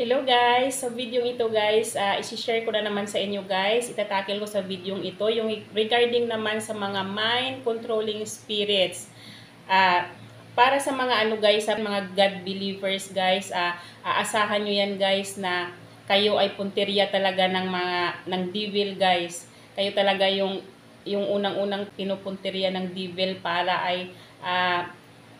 Hello guys! Sa video ito guys, isi-share ko na naman sa inyo guys. Itatakil ko sa video ito yung regarding naman sa mga mind controlling spirits. Para sa mga guys, sa mga God believers guys, aasahan nyo yan guys na kayo ay punteriya talaga ng devil guys. Kayo talaga yung unang-unang pinupunteriya ng devil para ay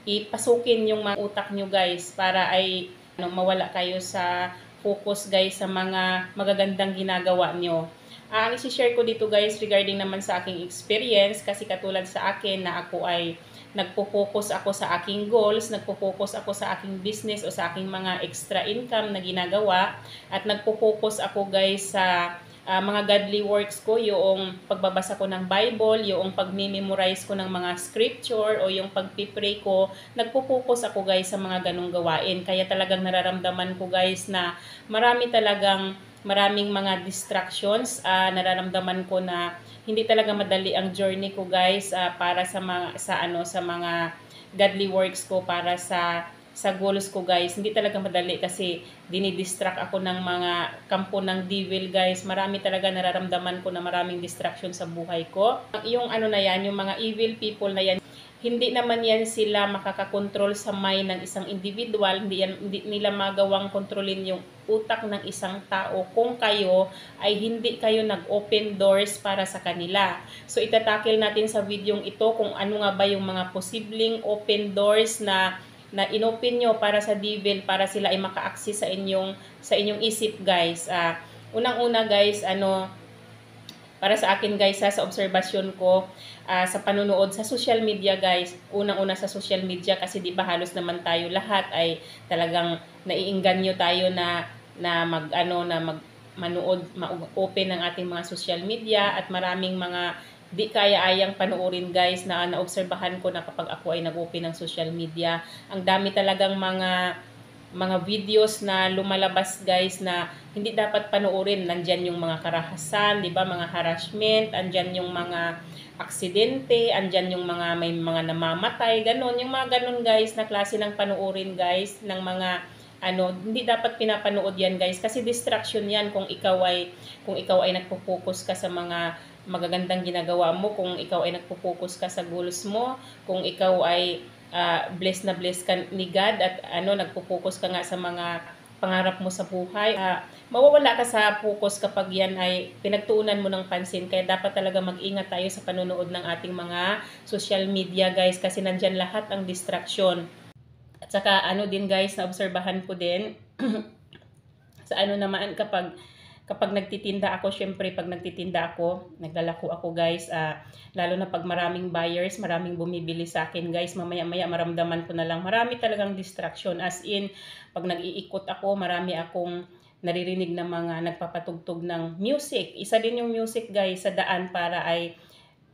ipasukin yung mga utak nyo guys para ay mawala kayo sa focus guys sa mga magagandang ginagawa nyo. Ang isi-share ko dito guys regarding naman sa aking experience kasi katulad sa akin na ako ay nagpo-focus ako sa aking goals, nagpo-focus ako sa aking business o sa aking mga extra income na ginagawa at nagpo-focus ako guys sa mga godly works ko, yung pagbabasa ko ng Bible, yung pagmi-memorize ko ng mga scripture o yung pagpipray ko, nagpo-focus ako guys sa mga ganong gawain. Kaya talagang nararamdaman ko guys na maraming mga distractions. Nararamdaman ko na hindi talaga madali ang journey ko guys para sa mga godly works ko, para sa goals ko guys. Hindi talaga madali kasi dinidistract ako ng mga kampo ng devil guys. Marami talaga nararamdaman ko na maraming distraction sa buhay ko. Yung na yan, yung mga evil people na yan, hindi naman yan sila makakakontrol sa mind ng isang individual. Hindi nila magawang kontrolin yung utak ng isang tao kung kayo ay hindi kayo nag-open doors para sa kanila. So itatakil natin sa videong ito kung ano nga ba yung mga posibleng open doors na inopen nyo para sa devil para sila ay maka-access sa inyong isip guys. Unang-una guys, para sa akin guys sa obserbasyon ko sa panunood sa social media guys, unang-una sa social media kasi di ba halos naman tayo lahat ay talagang naiingganyo tayo na manood, ma-open ng ating mga social media at maraming mga di kaya-ayang panoorin guys na naobserbahan ko na kapag ako ay nag-open ng social media. Ang dami talagang mga videos na lumalabas guys na hindi dapat panoorin. Nandyan yung mga karahasan, di ba? Mga harassment, andyan yung mga aksidente, andyan yung may mga namamatay, ganon. Yung mga ganon guys na klase ng panoorin guys ng mga hindi dapat pinapanood yan guys kasi distraction yan kung ikaw ay nagpo-focus ka sa mga magagandang ginagawa mo, kung ikaw ay nagpo-focus ka sa goals mo, kung ikaw ay blessed na blessed ka ni God at nagpo-focus ka nga sa mga pangarap mo sa buhay, mawawala ka sa focus kapag yan ay pinagtuunan mo ng pansin. Kaya dapat talaga mag-ingat tayo sa panonood ng ating mga social media guys kasi nandyan lahat ang distraction. At saka din guys, na obserbahan ko din sa naman kapag nagtitinda ako, syempre pag nagtitinda ako, naglalako ako guys, lalo na pag maraming buyers, maraming bumibili sa akin guys, mamaya-maya maramdaman ko na lang, marami talagang distraction. As in, pag nag-iikot ako, marami akong naririnig na mga nagpapatugtog ng music. Isa din yung music guys sa daan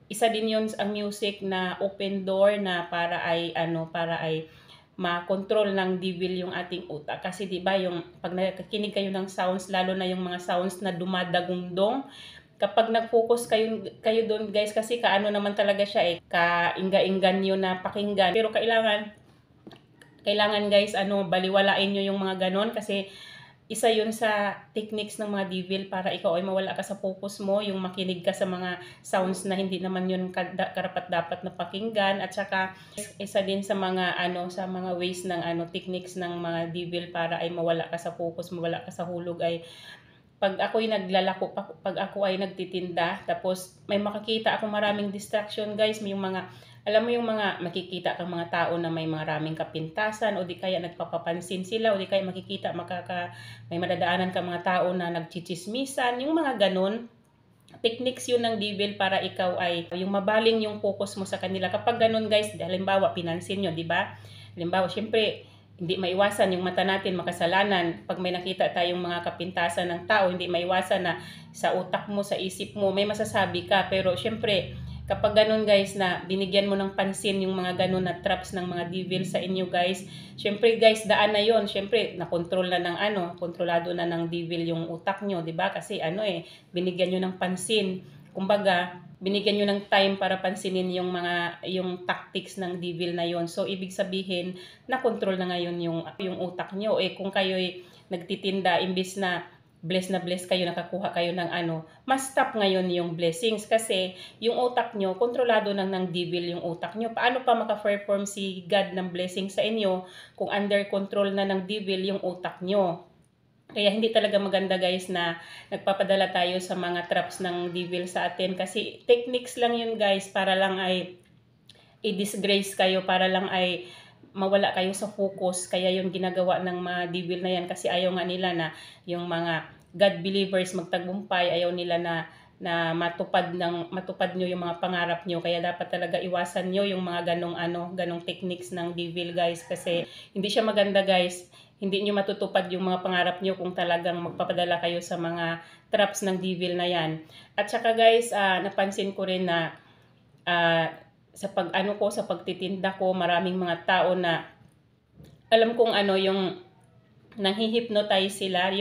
isa din yun ang music na open door na para ay ma-control ng devil yung ating utak. Kasi 'di ba yung pag nakikinig kayo ng sounds, lalo na yung mga sounds na dumadagundong, kapag nag-focus kayo doon guys kasi naman talaga siya kaingga-inggan niyo na pakinggan. Pero kailangan guys baliwalain niyo yung mga ganon kasi isa yun sa techniques ng mga devil para ikaw ay mawala ka sa focus mo, yung makinig ka sa mga sounds na hindi naman yun karapat-dapat na pakinggan. At saka isa din sa mga sa mga ways ng techniques ng mga devil para ay mawala ka sa focus, mawala ka sa hulog ay pag ako ay naglalako, pag ako ay nagtitinda, tapos may makikita ako maraming distraction guys, may yung mga alam mo yung mga makikita kang mga tao na may maraming kapintasan o di kaya nagpapapansin sila o di kaya makikita may madadaanan ka mga tao na nagchichismisan, yung mga ganun. Techniques yun ng devil para ikaw ay yung mabaling yung focus mo sa kanila. Kapag ganun guys, halimbawa pinansin nyo, di ba? Halimbawa, syempre, hindi maiwasan yung mata natin makasalanan. Pag may nakita tayong mga kapintasan ng tao, hindi maiwasan na sa utak mo, sa isip mo, may masasabi ka. Pero syempre, kapag ganun guys na binigyan mo ng pansin yung mga ganun na traps ng mga devil sa inyo guys, syempre guys daan na yon, syempre nakontrol na ng kontrolado na ng devil yung utak nyo, 'di ba? Kasi binigyan nyo ng pansin. Kumbaga, binigyan nyo ng time para pansinin yung tactics ng devil na yon. So ibig sabihin na control na ngayon yung utak nyo. Kung kayo'y nagtitinda, imbis na bless kayo, nakakuha kayo ng mas stop ngayon yung blessings kasi yung utak nyo, kontrolado ng devil yung utak nyo. Paano pa maka-perform si God ng blessing sa inyo kung under control na ng devil yung utak nyo? Kaya hindi talaga maganda guys na nagpapadala tayo sa mga traps ng devil sa atin kasi techniques lang yun guys para lang ay i-disgrace kayo, para lang ay mawala kayo sa focus. Kaya yung ginagawa ng mga devil na yan kasi ayaw nga nila na yung mga God believers magtagumpay, ayaw nila na matupad nyo yung mga pangarap nyo. Kaya dapat talaga iwasan nyo yung mga ganong techniques ng devil guys kasi hindi siya maganda guys. Hindi nyo matutupad yung mga pangarap nyo kung talagang magpapadala kayo sa mga traps ng devil na yan. At saka guys, napansin ko rin na sa sa pagtitinda ko, maraming mga tao na alam kong yung nanghihypnotize sila,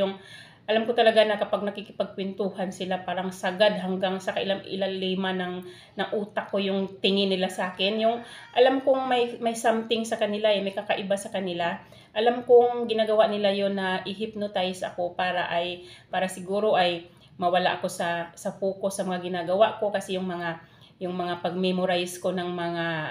alam ko talaga na kapag nakikipagkwentuhan sila, parang sagad hanggang sa ilalima ng utak ko yung tingin nila sa akin. Yung alam kong may something sa kanila, may kakaiba sa kanila. Alam kong ginagawa nila yon na i-hypnotize ako para siguro ay mawala ako sa focus sa mga ginagawa ko kasi yung mga pag-memorize ko ng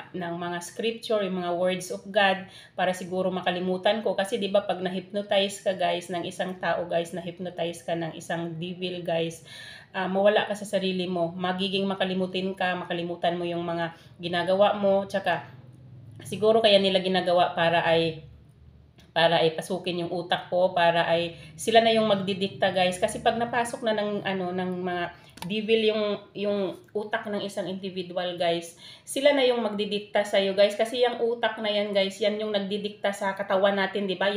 mga scripture, yung mga words of God para siguro makalimutan ko kasi 'di ba pag na-hypnotize ka guys ng isang tao guys, na-hypnotize ka ng isang devil guys, mawala ka sa sarili mo, magiging makalimutan mo yung mga ginagawa mo, tsaka siguro kaya nila ginagawa para ay pasukin yung utak ko, para ay sila na yung magdidikta guys kasi pag napasok na ng mga devil yung utak ng isang individual guys, sila na yung magdidikta sa iyo guys kasi yung utak na yan guys, yan yung nagdidikta sa katawan natin, 'di ba?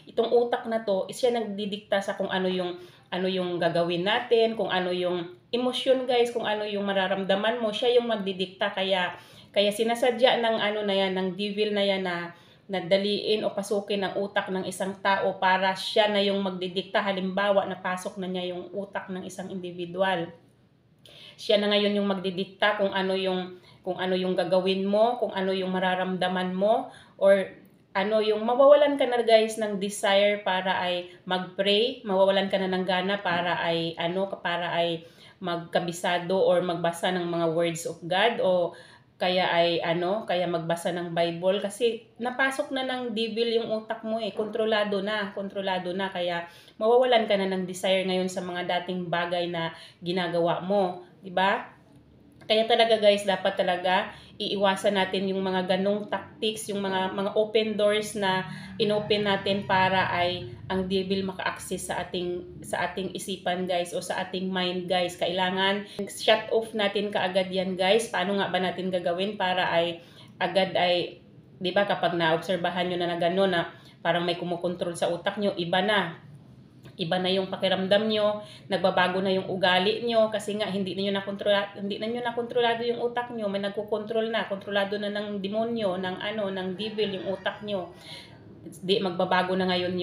Itong utak na to, siya nagdidikta sa kung ano yung gagawin natin, kung ano yung emosyon guys, kung ano yung mararamdaman mo, siya yung magdidikta. Kaya sinasadya ng devil na yan na daliin o pasukin ang utak ng isang tao para siya na yung magdidikta. Halimbawa, napasok na niya yung utak ng isang individual. Siya na ngayon yung magdidikta kung ano yung gagawin mo, kung ano yung mararamdaman mo, or yung mawawalan ka na guys ng desire para ay mag-pray, mawawalan ka na ng gana para ay magkabisado or magbasa ng mga words of God, o kaya magbasa ng Bible kasi napasok na ng devil yung utak mo, kontrolado na, kaya mawawalan ka na ng desire ngayon sa mga dating bagay na ginagawa mo, 'di ba? Kaya talaga guys, dapat talaga iiwasan natin yung mga ganong tactics, yung mga open doors na inopen natin para ay ang devil maka-access sa ating isipan guys, o sa ating mind guys. Kailangan shut off natin kaagad yan guys. Paano nga ba natin gagawin para ay agad ay, 'di ba, kapag naobserbahan nyo na gano'n na parang may kumukontrol sa utak nyo, iba na yung pakiramdam nyo, nagbabago na yung ugali nyo kasi nga hindi na nyo nakontrolado yung utak nyo, may nagkokontrol na, kontrolado na ng demonyo, ng devil yung utak nyo. Magbabago na ngayon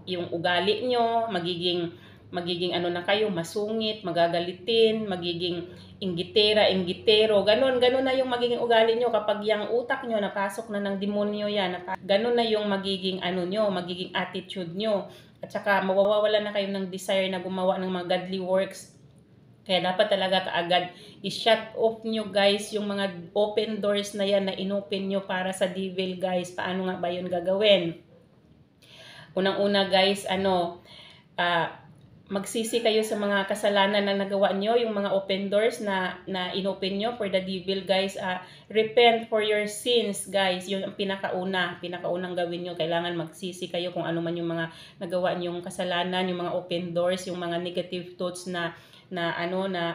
yung ugali nyo, magiging na kayo, masungit, magagalitin, magiging inggitero, ganun na yung magiging ugali nyo kapag yung utak nyo napasok na ng demonyo yan, ganun na yung magiging magiging attitude nyo. At saka mawawala na kayo ng desire na gumawa ng mga godly works. Kaya dapat talaga kaagad i-shut off nyo guys yung mga open doors na yan na inopen nyo para sa devil guys. Paano nga ba yun gagawin? Unang-una guys, magsisi kayo sa mga kasalanan na nagawa nyo, yung mga open doors na inopen nyo for the devil guys. Repent for your sins guys, yun ang pinakaunang gawin nyo. Kailangan magsisi kayo kung ano man yung mga nagawa nyong kasalanan, yung mga open doors, yung mga negative thoughts na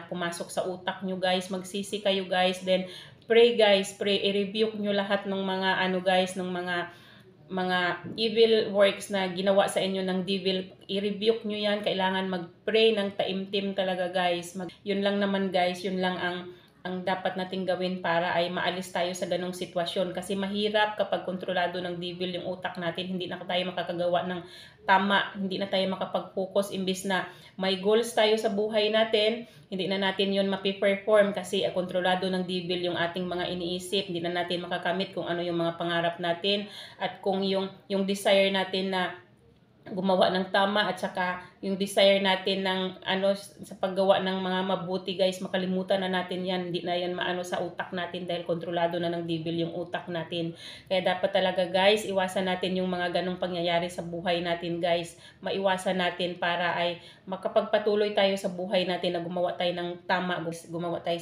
pumasok sa utak nyo guys. Magsisi kayo guys, then pray guys, i-rebuke nyo lahat ng mga ng mga evil works na ginawa sa inyo ng devil. I-rebuke nyo yan. Kailangan mag-pray ng taimtim talaga guys. Yun lang naman guys, yun lang ang ang dapat nating gawin para ay maalis tayo sa ganong sitwasyon. Kasi mahirap kapag kontrolado ng devil yung utak natin, hindi na tayo makakagawa ng tama, hindi na tayo makapag-focus. Imbis na may goals tayo sa buhay natin, hindi na natin yun mapiperform kasi kontrolado ng devil yung ating mga iniisip. Hindi na natin makakamit kung ano yung mga pangarap natin at kung yung desire natin na gumawa ng tama at saka yung desire natin ng sa paggawa ng mga mabuti guys, makalimutan na natin yan, hindi na yan maano sa utak natin dahil kontrolado na ng devil yung utak natin. Kaya dapat talaga guys, iwasan natin yung mga ganong pangyayari sa buhay natin guys, maiwasan natin para ay makapagpatuloy tayo sa buhay natin na gumawa tayo ng tama, gumawa tayo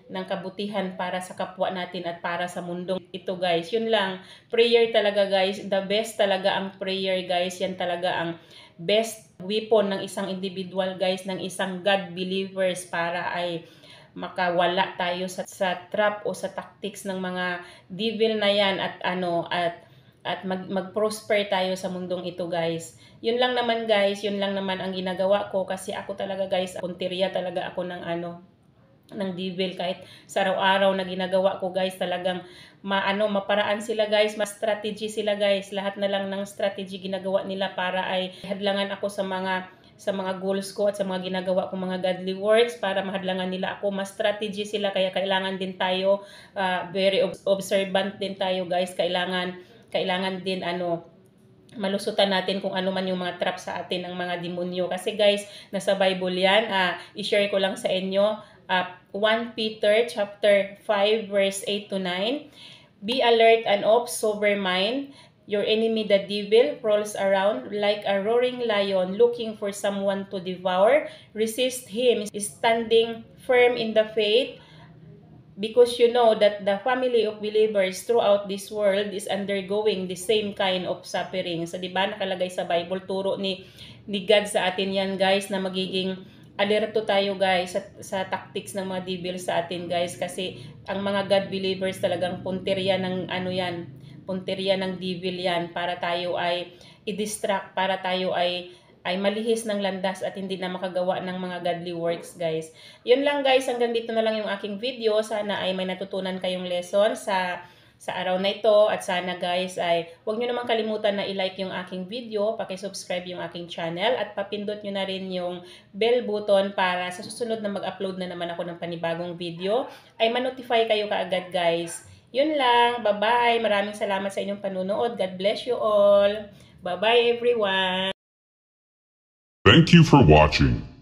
ng kabutihan para sa kapwa natin at para sa mundong ito guys. Yun lang, prayer talaga guys, the best talaga ang prayer guys, yan talaga ang best weapon ng isang individual guys, ng isang God believers para ay makawala tayo sa trap o sa tactics ng mga devil na yan at mag-prosper tayo sa mundong ito guys. Yun lang naman guys, yun lang naman ang ginagawa ko kasi ako talaga guys, punteriya talaga ako ng devil kahit sa araw-araw na ginagawa ko guys, talagang maparaan sila guys, ma-strategy sila guys, lahat na lang ng strategy ginagawa nila para ay hadlangan ako sa mga goals ko at sa mga ginagawa ko mga godly works, para mahadlangan nila ako, ma-strategy sila, kaya kailangan din tayo very observant din tayo guys, kailangan din malusutan natin kung ano man yung mga trap sa atin ng mga demonyo. Kasi guys, nasa Bible yan, i-share ko lang sa inyo, 1 Peter chapter 5 verse 8 to 9. Be alert and of sober mind. Your enemy the devil prowls around like a roaring lion looking for someone to devour. Resist him, standing firm in the faith, because you know that the family of believers throughout this world is undergoing the same kind of suffering. So, diba, nakalagay sa Bible, turo ni God sa atin yan, guys, na magiging alerto tayo, guys, sa tactics ng mga devil sa atin, guys, kasi ang mga God believers talagang punteriya ng punteriya ng devil yan, para tayo ay i-distract, para tayo ay malihis ng landas at hindi na makagawa ng mga godly works, guys. Yun lang guys, hanggang dito na lang yung aking video. Sana ay may natutunan kayong lesson sa araw na ito, at sana guys ay huwag nyo naman kalimutan na i-like yung aking video, paki-subscribe yung aking channel, at papindot nyo na rin yung bell button para sa susunod na mag-upload na naman ako ng panibagong video ay ma-notify kayo kaagad, guys. Yun lang, bye-bye. Maraming salamat sa inyong panunood. God bless you all. Bye-bye everyone. Thank you for watching.